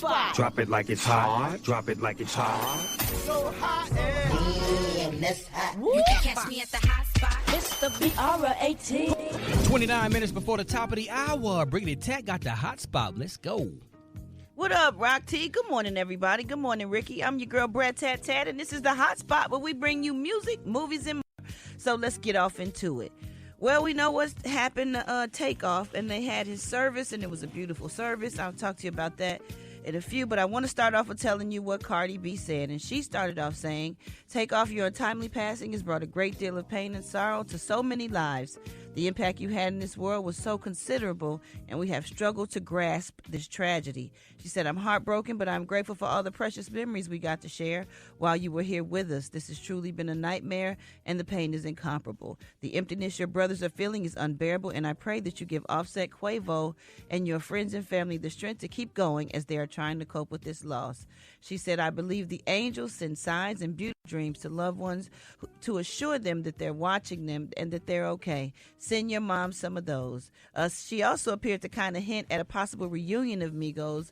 spot. Drop it like it's hot. Drop it like it's hot. So hot Damn, that's hot. You can catch me at the hot spot. It's the BR18. 29 minutes before the top of the hour. Rickey Tech got the hot spot. Let's go. What up, Rock T? Good morning, everybody. Good morning, Rickey. I'm your girl, Brat Tat Tat, and this is the hot spot where we bring you music, movies, and more. So let's get off into it. Well, we know what happened to TakeOff, and they had his service, and it was a beautiful service. I'll talk to you about that in a few, but I want to start off with telling you what Cardi B said, and she started off saying, "TakeOff, your untimely passing has brought a great deal of pain and sorrow to so many lives. The impact you had in this world was so considerable, and we have struggled to grasp this tragedy." She said, "I'm heartbroken, but I'm grateful for all the precious memories we got to share while you were here with us. This has truly been a nightmare, and the pain is incomparable. The emptiness your brothers are feeling is unbearable, and I pray that you give Offset, Quavo, and your friends and family the strength to keep going as they are trying to cope with this loss." She said, "I believe the angels send signs and beautiful dreams to loved ones to assure them that they're watching them and that they're okay. Send your mom some of those." She also appeared to kind of hint at a possible reunion of Migos,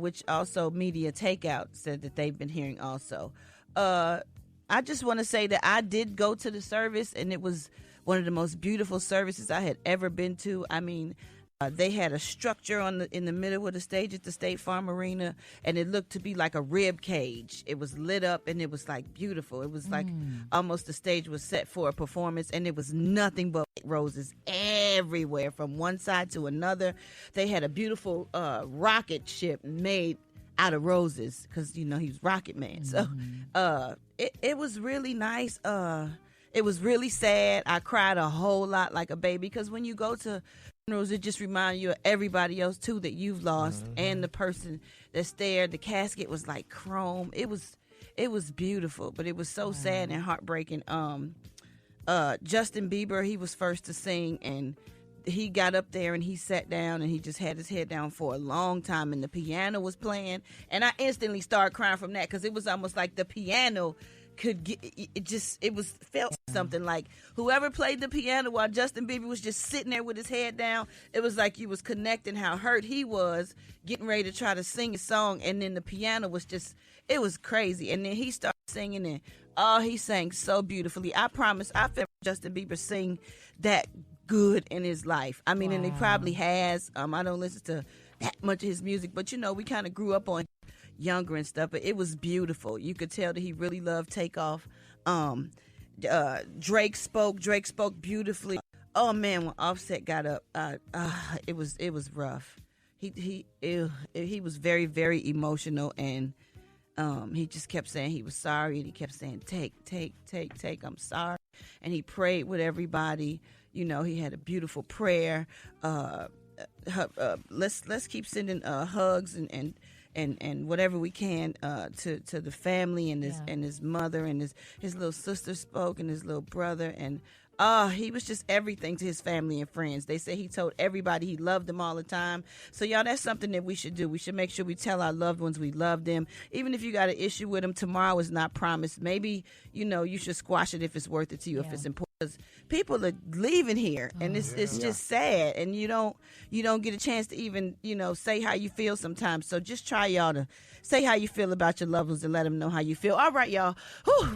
which also Media Takeout said that they've been hearing also. I just want to say that I did go to the service, and it was one of the most beautiful services I had ever been to. I mean, they had a structure in the middle of the stage at the State Farm Arena, and it looked to be like a rib cage. It was lit up, and it was like beautiful. It was like almost the stage was set for a performance, and it was nothing but roses everywhere from one side to another. They had a beautiful rocket ship made out of roses because, you know, he was Rocket Man. So it was really nice. It was really sad. I cried a whole lot like a baby because when you go to funerals, it just reminds you of everybody else too that you've lost and the person that's there. The casket was like chrome. It was beautiful, but it was so sad and heartbreaking. Justin Bieber, he was first to sing, and he got up there and he sat down and he just had his head down for a long time, and the piano was playing, and I instantly started crying from that because it was almost like the piano could get felt something like whoever played the piano while Justin Bieber was just sitting there with his head down. It was like you was connecting how hurt he was getting ready to try to sing a song, and then the piano was just, it was crazy. And then he started singing, and he sang so beautifully. I promise I felt Justin Bieber sing that good in his life. I mean, and he probably has. I don't listen to that much of his music, but you know, we kind of grew up on younger and stuff, but it was beautiful. You could tell that he really loved TakeOff. Drake spoke beautifully. Oh man, when Offset got up, it was rough. He was very, very emotional, and he just kept saying he was sorry, and he kept saying take, I'm sorry, and he prayed with everybody. You know, he had a beautiful prayer. Let's keep sending hugs and whatever we can to the family and his mother, and his little sister spoke, and his little brother, and he was just everything to his family and friends. They say he told everybody he loved them all the time. So y'all, that's something that we should do. We should make sure we tell our loved ones we love them. Even if you got an issue with them, tomorrow is not promised. Maybe, you know, you should squash it if it's worth it to you, if it's important. Because people are leaving here, and it's just sad, and you don't get a chance to even, you know, say how you feel sometimes. So just try, y'all, to say how you feel about your loved ones and let them know how you feel. All right, y'all.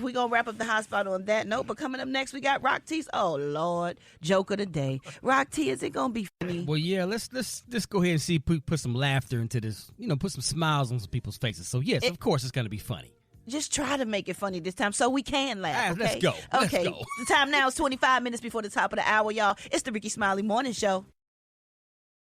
We're going to wrap up the hot spot on that note. But coming up next, we got Rock T's, oh, Lord, joke of the day. Rock T, is it going to be funny? Well, yeah, let's go ahead and see, put some laughter into this, you know, put some smiles on some people's faces. So, yes, of course it's going to be funny. Just try to make it funny this time so we can laugh. Okay? Let's go. Okay. The time now is 25 minutes before the top of the hour, y'all. It's the Rickey Smiley Morning Show.